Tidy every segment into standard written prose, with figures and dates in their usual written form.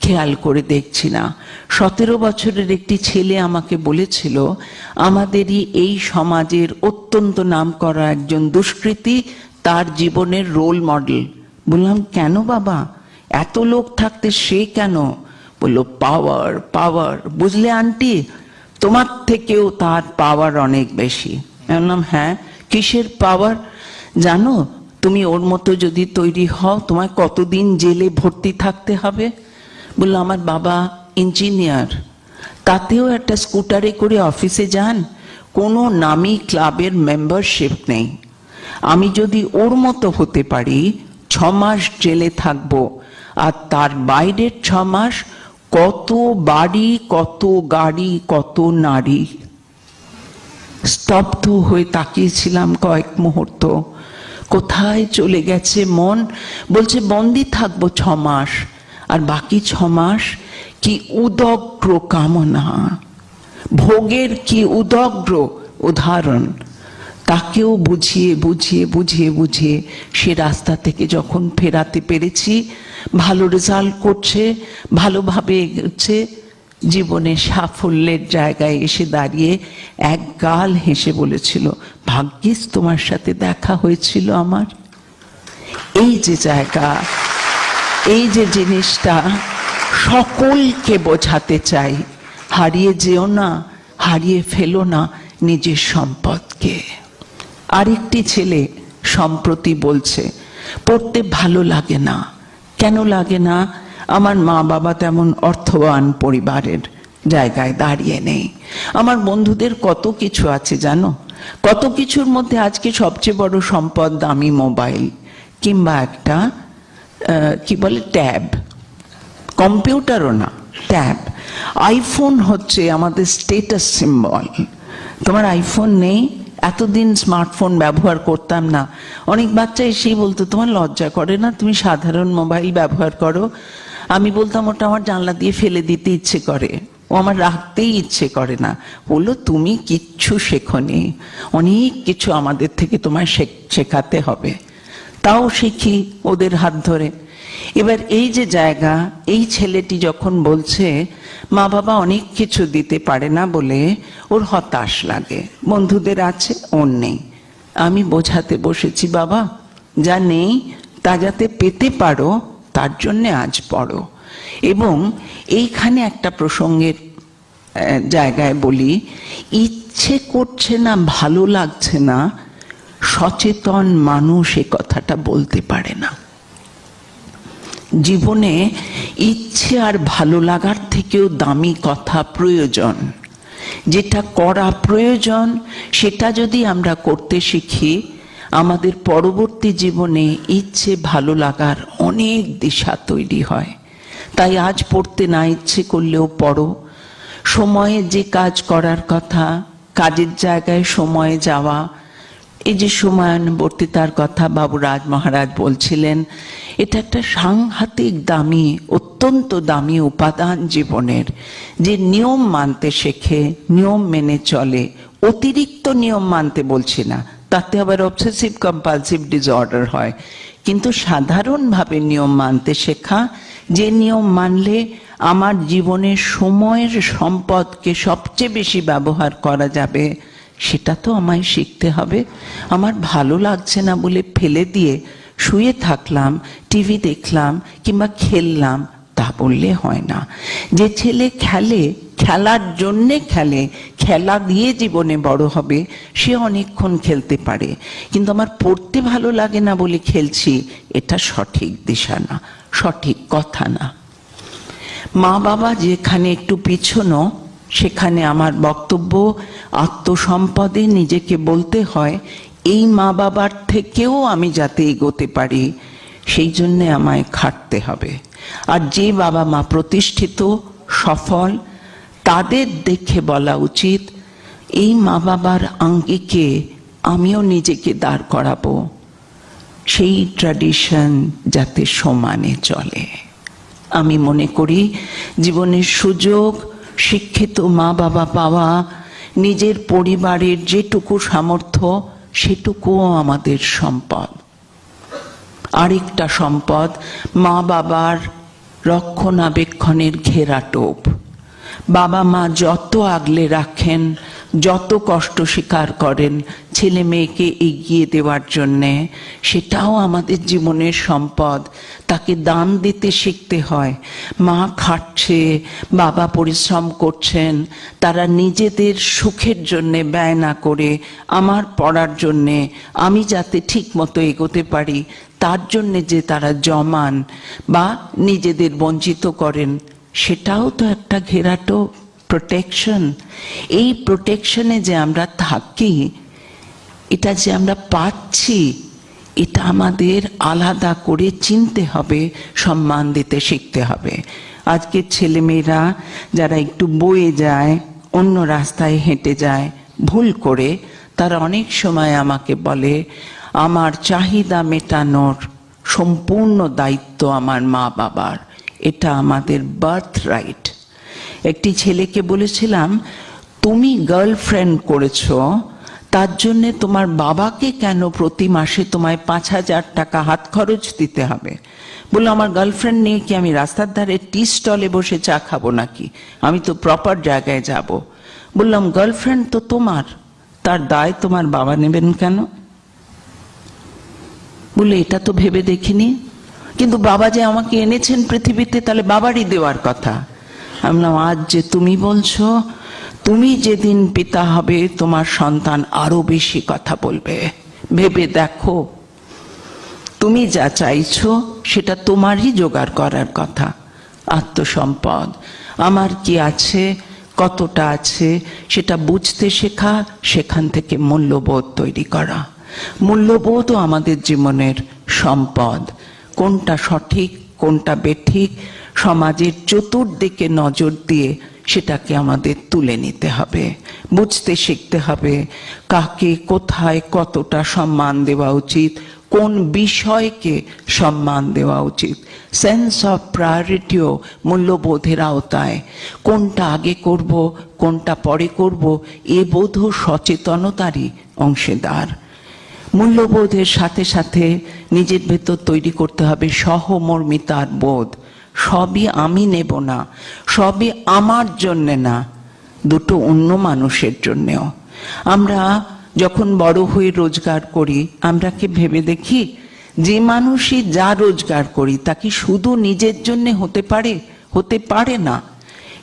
খেয়াল করে দেখছি না। 17 বছরের একটি ছেলে আমাকে বলেছিল, আমাদেরই এই সমাজের অত্যন্ত নামকরা একজন দুষ্কৃতী তার জীবনের রোল মডেল। বললাম, কেন বাবা, এত লোক থাকতে সে কেন? বললো, পাওয়ার পাওয়ার। বুঝলে আন্টি, তোমার থেকেও তার পাওয়ার অনেক বেশি। বললাম, হ্যাঁ, কিসের পাওয়ার? জানো, তুমি ওর মতো যদি তৈরি হও, তোমায় কতদিন জেলে ভর্তি থাকতে হবে? বললো, আমার বাবা ইঞ্জিনিয়ার, তাতেও একটা স্কুটারে করে অফিসে যান, কোনো নামী ক্লাবের মেম্বারশিপ নেই। আমি যদি ওর মতো হতে পারি, 6 মাস জেলে থাকবো, আর তার বাইরের 6 মাস কত বাড়ি, কত গাড়ি, কত নারী। স্তব্ধ হয়ে তাকিয়েছিলাম কয়েক মুহূর্ত। কোথায় চলে গেছে মন? বলছে, বন্দি থাকবো 6 মাস, আর বাকি 6 মাস কি উদগ্র কামনা, ভোগের কি উদগ্র উদাহরণ। তাকেও বুঝিয়ে বুঝিয়ে বুঝিয়ে বুঝিয়ে সে রাস্তা থেকে যখন ফেরাতে পেরেছি, ভালো রেজাল্ট করছে, ভালোভাবে এগোচ্ছে, জীবনে সাফল্যের জায়গায় এসে দাঁড়িয়ে এক গাল হেসে বলেছিল, ভাগ্যিস তোমার সাথে দেখা হয়েছিল আমার। এই যে জায়গা, এই যে জিনিসটা সকলকে বোঝাতে চাই, হারিয়ে যেও না, হারিয়ে ফেলো না নিজের সম্পদকে। আরেকটি ছেলে সম্প্রতি বলছে, পড়তে ভালো লাগে না। কেন লাগে না? আমার মা বাবা তেমন অর্থবান পরিবারের জায়গায় দাঁড়িয়ে নেই। আমার বন্ধুদের কত কিছু আছে জানো, কত কিছুর মধ্যে আজকে সবচেয়ে বড় সম্পদ দামি মোবাইল, কিংবা একটা কি বলে ট্যাব, কম্পিউটারও না, ট্যাব। আইফোন হচ্ছে আমাদের স্টেটাস সিম্বল। তোমার আইফোন নেই? এতদিন স্মার্টফোন ব্যবহার করতাম না। অনেক বাচ্চা এসেই বলতো, তোমার লজ্জা করে না, তুমি সাধারণ মোবাইল ব্যবহার করো? আমি বলতাম, ওটা আমার জানলা দিয়ে ফেলে দিতে ইচ্ছে করে, ও আমার রাখতেই ইচ্ছে করে না। বললো, তুমি কিচ্ছু শেখোনি, অনেক কিছু আমাদের থেকে তোমায় শেখাতে হবে। তাও শিখি ওদের হাত ধরে। এবার এই যে জায়গা, এই ছেলেটি যখন বলছে মা বাবা অনেক কিছু দিতে পারে না বলে ওর হতাশ লাগে, বন্ধুদের আছে, ওর নেই। আমি বোঝাতে বসেছি, বাবা যা নেই তা যাতে পেতে পারো তার জন্যে আজ পড়ো। এবং এইখানে একটা প্রসঙ্গের জায়গায় বলি, ইচ্ছে করছে না, ভালো লাগছে না, সচেতন মানুষ এ কথাটা বলতে পারে না। জীবনে ইচ্ছে আর ভালো লাগার থেকেও দামি কথা প্রয়োজন। যেটা করা প্রয়োজন সেটা যদি আমরা করতে শিখি, আমাদের পরবর্তী জীবনে ইচ্ছে ভালো লাগার অনেক দিশা তৈরি হয়। তাই আজ পড়তে না ইচ্ছে করলেও পড়ো। সময়ে যে কাজ করার কথা, কাজের জায়গায় সময়ে যাওয়া, এই যে সময়ানুবর্তিতার কথা বাবু রাজ মহারাজ বলছিলেন, এটা একটা সাংঘাতিক দামি, অত্যন্ত দামি উপাদান জীবনের। যে নিয়ম মানতে শেখে, নিয়ম মেনে চলে, অতিরিক্ত নিয়ম মানতে বলছি না, তাতে আবার অবসেসিভ কম্পালসিভ ডিসঅর্ডার হয়, কিন্তু সাধারণভাবে নিয়ম মানতে শেখা, যে নিয়ম মানলে আমার জীবনের সময়ের সম্পদকে সবচেয়ে বেশি ব্যবহার করা যাবে, সেটা তো আমায় শিখতে হবে। আমার ভালো লাগছে না বলে ফেলে দিয়ে শুয়ে থাকলাম, টিভি দেখলাম কিংবা খেললাম, তা বললে হয় না। যে ছেলে খেলে, খেলার জন্যে খেলে, খেলা দিয়ে জীবনে বড় হবে, সে অনেকক্ষণ খেলতে পারে। কিন্তু আমার পড়তে ভালো লাগে না বলে খেলছি, এটা সঠিক দিশা না, সঠিক কথা না। মা বাবা যেখানে একটু পিছনো, সেখানে আমার বক্তব্য, আত্মসম্পদে নিজেকে বলতে হয়, এই মা বাবার থেকেও আমি যাতে এগোতে পারি, সেই জন্যে আমায় খাটতে হবে। আর যে বাবা মা প্রতিষ্ঠিত, সফল, তাদের দেখে বলা উচিত, এই মা বাবার আঙ্গিকে আমিও নিজেকে দাঁড় করাবো, সেই ট্র্যাডিশন যাতে সমানে চলে। আমি মনে করি জীবনের সুযোগ, শিক্ষিত মা বাবা পাওয়া, নিজের পরিবারের যেটুকু সামর্থ্য, সেটুকুও আমাদের সম্পদ। আরেকটা সম্পদ, মা বাবার রক্ষণাবেক্ষণের ঘেরাটোপ। বাবা মা যত আগলে রাখেন, যত কষ্ট স্বীকার করেন ছেলে মেয়েকে এগিয়ে দেওয়ার জন্যে, সেটাও আমাদের জীবনের সম্পদ। তাকে দান দিতে শিখতে হয়। মা খাটছে, বাবা পরিশ্রম করছেন, তারা নিজেদের সুখের জন্যে ব্যয় না করে আমার পড়ার জন্যে, আমি যাতে ঠিক মতো এগোতে পারি তার জন্যে যে তারা জমান বা নিজেদের বঞ্চিত করেন, সেটাও তো একটা ঘেরাটো, প্রোটেকশন। এই প্রোটেকশনে যে আমরা থাকি, এটা যে আমরা পাচ্ছি, এটা আমাদের আলাদা করে চিনতে হবে, সম্মান দিতে শিখতে হবে। আজকের ছেলেমেয়েরা যারা একটু বয়ে যায়, অন্য রাস্তায় হেঁটে যায় ভুল করে, তারা অনেক সময় আমাকে বলে আমার চাহিদা মেটানোর সম্পূর্ণ দায়িত্ব আমার মা বাবার, এটা আমাদের বার্থ রাইট। একটি ছেলেকে বলেছিলাম, তুমি গার্লফ্রেন্ড করেছো, তার জন্যে তোমার বাবাকে কেন প্রতি মাসে তোমায় 5,000 টাকা হাত খরচ দিতে হবে? বললো, আমার গার্লফ্রেন্ড নিয়ে কি আমি রাস্তার ধারে টি স্টলে বসে চা খাবো নাকি? আমি তো প্রপার জায়গায় যাব। বললাম, গার্লফ্রেন্ড তো তোমার, তার দায় তোমার বাবা নেবেন কেন? বলে, এটা তো ভেবে দেখিনি, কিন্তু বাবা যে আমাকে এনেছেন পৃথিবীতে, তাহলে বাবারই দেওয়ার কথা। আমি বললাম, আজ যে তুমি বলছো, তুমি যেদিন পিতা হবে তোমার সন্তান আরো বেশি কথা বলবে। ভেবে দেখো, তুমি যা চাইছো সেটা তোমারই জোগাড় করার কথা। আত্মসম্পদ, আমার কি আছে, কতটা আছে, সেটা বুঝতে শেখা, সেখান থেকে মূল্যবোধ তৈরি করা। মূল্যবোধও আমাদের জীবনের সম্পদ। কোনটা সঠিক, কোনটা বেঠিক, সমাজের চতুর্দিকে নজর দিয়ে সেটাকে আমাদের তুলে নিতে হবে, বুঝতে শিখতে হবে কাকে কোথায় কতটা সম্মান দেওয়া উচিত, কোন বিষয়কে সম্মান দেওয়া উচিত। সেন্স অফ প্রায়োরিটিও মূল্যবোধের আওতায়। কোনটা আগে করব, কোনটা পরে করব, এ বোধও সচেতনতারই অংশীদার। মূল্যবোধের সাথে সাথে নিজের ভেতর তৈরি করতে হবে সহমর্মিতার বোধ। সবই আমি নেব না, সবই আমার জন্যে না, দুটো অন্য মানুষের জন্যেও। আমরা যখন বড় হয়ে রোজগার করি, আমরা কি ভেবে দেখি যে মানুষই যা রোজগার করি তা কি শুধু নিজের জন্যে হতে পারে? হতে পারে না।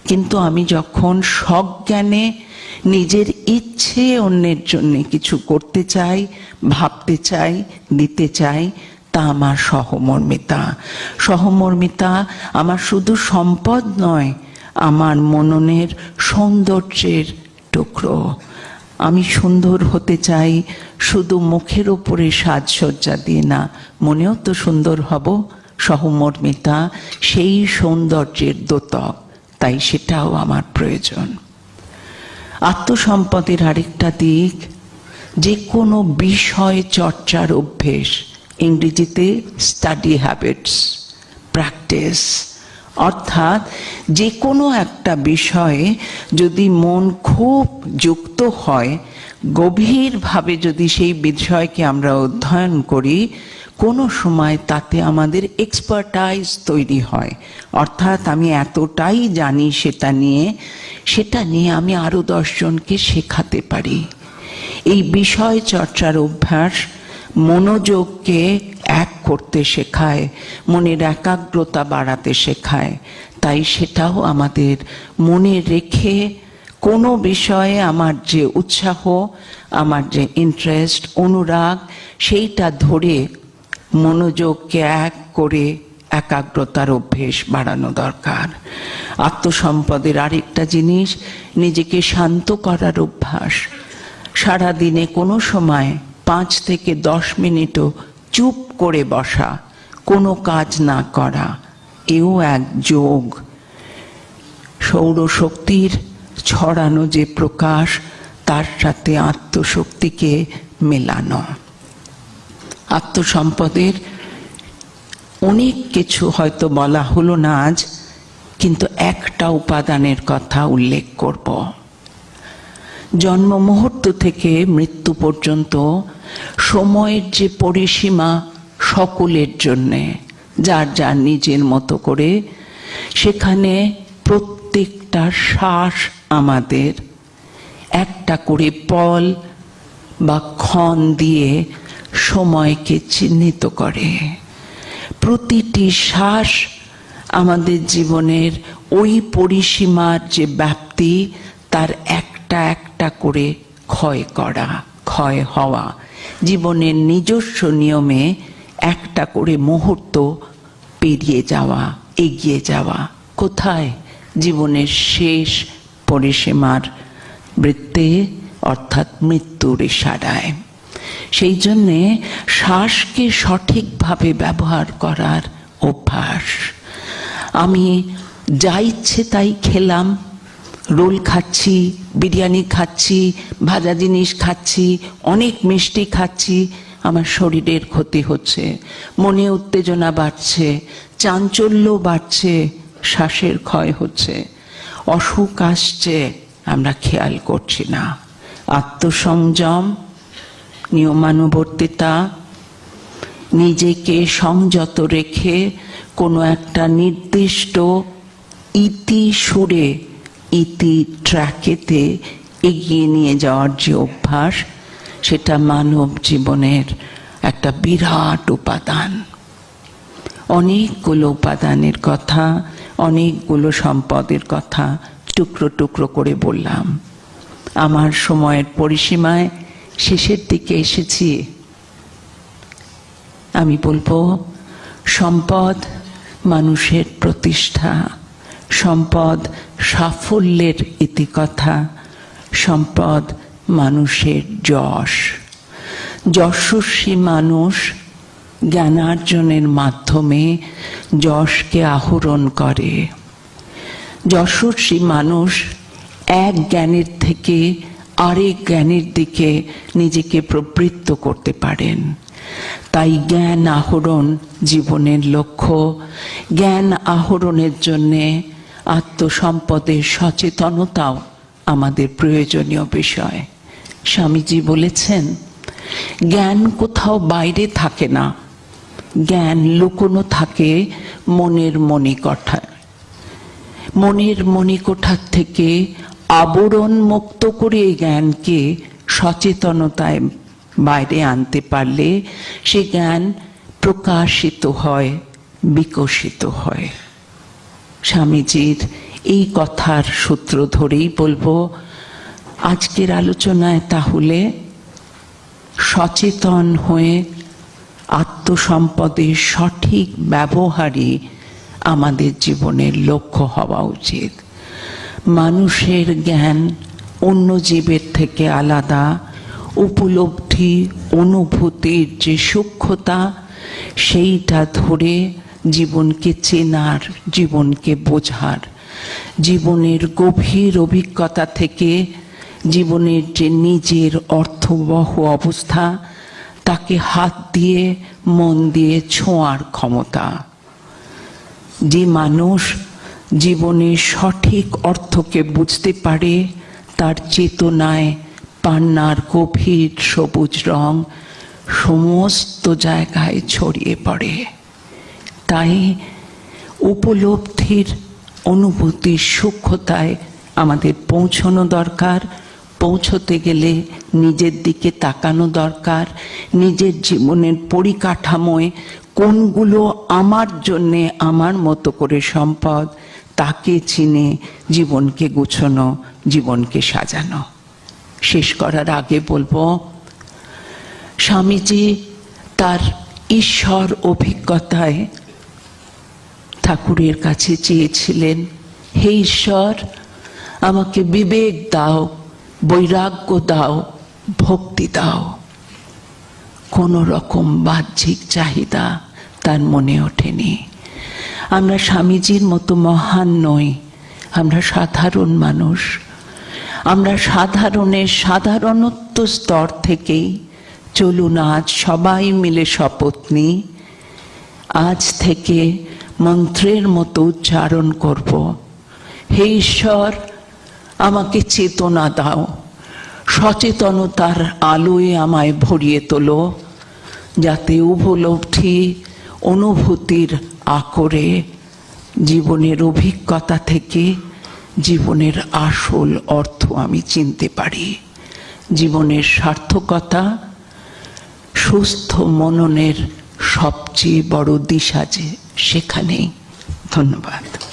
কিন্তু আমি যখন সজ্ঞানে নিজের ইচ্ছে অন্যের জন্য কিছু করতে চাই, ভাবতে চাই, দিতে চাই, তা আমার সহমর্মিতা। সহমর্মিতা আমার শুধু সম্পদ নয়, আমার মননের সৌন্দর্যের টুকরো। আমি সুন্দর হতে চাই শুধু মুখের ওপরে সাজসজ্জা দিয়ে না, মনেও তো সুন্দর হব। সহমর্মিতা সেই সৌন্দর্যের দ্যোতক, তাই সেটাও আমার প্রয়োজন। আত্মসম্পদের আরেকটা দিক, যে কোনো বিষয় চর্চার অভ্যেস, ইংরেজিতে স্টাডি হ্যাবিটস, প্র্যাকটিস। অর্থাৎ যে কোনো একটা বিষয়ে যদি মন খুব যুক্ত হয়, গভীরভাবে যদি সেই বিষয়কে আমরা অধ্যয়ন করি, কোনো সময় তাতে আমাদের এক্সপার্টাইজ তৈরি হয়। অর্থাৎ আমি এতটাই জানি সেটা নিয়ে আমি আরো 10 জনকে শেখাতে পারি। এই বিষয় চর্চার অভ্যাস মনোযোগকে এক করতে শেখায়, মনের একাগ্রতা বাড়াতে শেখায়। তাই সেটাও আমাদের মনে রেখে কোনো বিষয়ে আমার যে উৎসাহ, আমার যে ইন্টারেস্ট, অনুরাগ, সেইটা ধরে মনোযোগকে এক করে একাগ্রতার অভ্যেস বাড়ানো দরকার। আত্মসম্পদের আরেকটা জিনিস, নিজেকে শান্ত করার অভ্যাস। সারাদিনে কোনো সময় 5 থেকে 10 মিনিটও চুপ করে বসা, কোনো কাজ না করা, এও এক যোগ। সৌরশক্তির ছড়ানো যে প্রকাশ, তার সাথে আত্মশক্তিকে মেলানো। আত্মসম্পদের অনেক কিছু হয়তো বলা হলো না আজ, কিন্তু একটা উপাদানের কথা উল্লেখ করব। জন্ম মুহূর্ত থেকে মৃত্যু পর্যন্ত সময়ের যে পরিসীমা সকলের জন্যে, যার যার নিজের মতো করে সেখানে প্রত্যেকটা শ্বাস আমাদের একটা করে পল বা ক্ষণ দিয়ে সময়কে চিহ্নিত করে। প্রতিটি শ্বাস আমাদের জীবনের ওই পরিসীমার যে ব্যাপ্তি, তার একটা একটা করে ক্ষয় হওয়া, জীবনের নিজস্ব নিয়মে একটা করে মুহূর্ত পেরিয়ে যাওয়া, এগিয়ে যাওয়া। কোথায়? জীবনের শেষ পরিসীমার বৃত্তে, অর্থাৎ মৃত্যুর ইশারায়। সেই জন্যে শ্বাসকে সঠিকভাবে ব্যবহার করার অভ্যাস। আমি যা ইচ্ছে তাই খেলাম, রোল খাচ্ছি, বিরিয়ানি খাচ্ছি, ভাজা জিনিস খাচ্ছি, অনেক মিষ্টি খাচ্ছি, আমার শরীরের ক্ষতি হচ্ছে, মনে উত্তেজনা বাড়ছে, চাঞ্চল্য বাড়ছে, শ্বাসের ক্ষয় হচ্ছে, অসুখ আসছে, আমরা খেয়াল করছি না। আত্মসংযম, নিয়মানুবর্তিতা, নিজেকে সংযত রেখে কোনো একটা নির্দিষ্ট ইতি সুরে, ইতি ট্র্যাকেতে এগিয়ে নিয়ে যাওয়ার যে অভ্যাস, সেটা মানব জীবনের একটা বিরাট উপাদান। অনেকগুলো উপাদানের কথা, অনেকগুলো সম্পদের কথা টুকরো টুকরো করে বললাম। আমার সময়ের পরিসীমায় শেষের দিকে এসেছি। আমি বলবো, সম্পদ মানুষের প্রতিষ্ঠা, সম্পদ সাফল্যের ইতিকথা, সম্পদ মানুষের যশ। যশস্বী মানুষ জ্ঞানার্জনের মাধ্যমে যশকে আহরণ করে। যশস্বী মানুষ এক জ্ঞানের থেকে আরেক জ্ঞানের দিকে নিজেকে প্রবৃত্ত করতে পারেন। তাই জ্ঞান আহরণ জীবনের লক্ষ্য। জ্ঞান আহরণের জন্যে আত্মসম্পদের সচেতনতাও আমাদের প্রয়োজনীয় বিষয়। স্বামীজি বলেছেন, জ্ঞান কোথাও বাইরে থাকে না, জ্ঞান লুকোনো থাকে মনের মণিকোঠায়। মনের মণিকোঠার থেকে আবরণ মুক্ত করে জ্ঞানকে সচেতনতায় বাইরে আনতে পারলে সে জ্ঞান প্রকাশিত হয়, বিকশিত হয়। স্বামীজির এই কথার সূত্র ধরেই বলবো, আজকের আলোচনায় তাহলে সচেতন হয়ে আত্মসম্পদের সঠিক ব্যবহারই আমাদের জীবনের লক্ষ্য হওয়া উচিত। মানুষের জ্ঞান অন্য জীবের থেকে আলাদা। উপলব্ধি, অনুভূতির যে সূক্ষ্মতা, সেইটা ধরে জীবনকে চেনার, জীবনকে বোঝার, জীবনের গভীর অভিজ্ঞতা থেকে জীবনের যে নিজের অর্থবহ অবস্থা, তাকে হাত দিয়ে মন দিয়ে ছোঁয়ার ক্ষমতা। যে মানুষ জীবনের সঠিক অর্থকে বুঝতে পারে, তার চেতনায় পান্নার গভীর সবুজ রং সমস্ত জায়গায় ছড়িয়ে পড়ে। তাই উপলব্ধির, অনুভূতির সূক্ষ্মতায় আমাদের পৌঁছানো দরকার। পৌঁছতে গেলে নিজের দিকে তাকানো দরকার। নিজের জীবনের পরিকাঠামোয় কোনগুলো আমার জন্যে আমার মতো করে সম্পদ, তাকে চিনে জীবনকে গুছানো, জীবনকে সাজানো। শেষ করার আগে বলবো, স্বামীজি তার ঈশ্বর অভিজ্ঞতায় ঠাকুরের কাছে চেয়েছিলেন, হে ঈশ্বর, আমাকে বিবেক দাও, বৈরাগ্য দাও, ভক্তি দাও। কোনো রকম বাহ্যিক চাহিদা তার মনে ওঠেনি। আমরা স্বামীজির মতো মহান নই, আমরা সাধারণ মানুষ। আমরা সাধারণের সাধারণত্ব স্তর থেকেই চলুন আজ সবাই মিলে শপথ নিই, আজ থেকে মন্ত্রের মতো উচ্চারণ করব, হে ঈশ্বর, আমাকে চেতনা দাও, সচেতনতার আলোয় আমায় ভরিয়ে তোলো, যাতে উপলব্ধি, অনুভূতির আকরে জীবনের অভিজ্ঞতা থেকে জীবনের আসল অর্থ আমি চিনতে পারি। জীবনের সার্থকতা সুস্থ মননের সবচেয়ে বড় দিশা যে সেখানেই। ধন্যবাদ।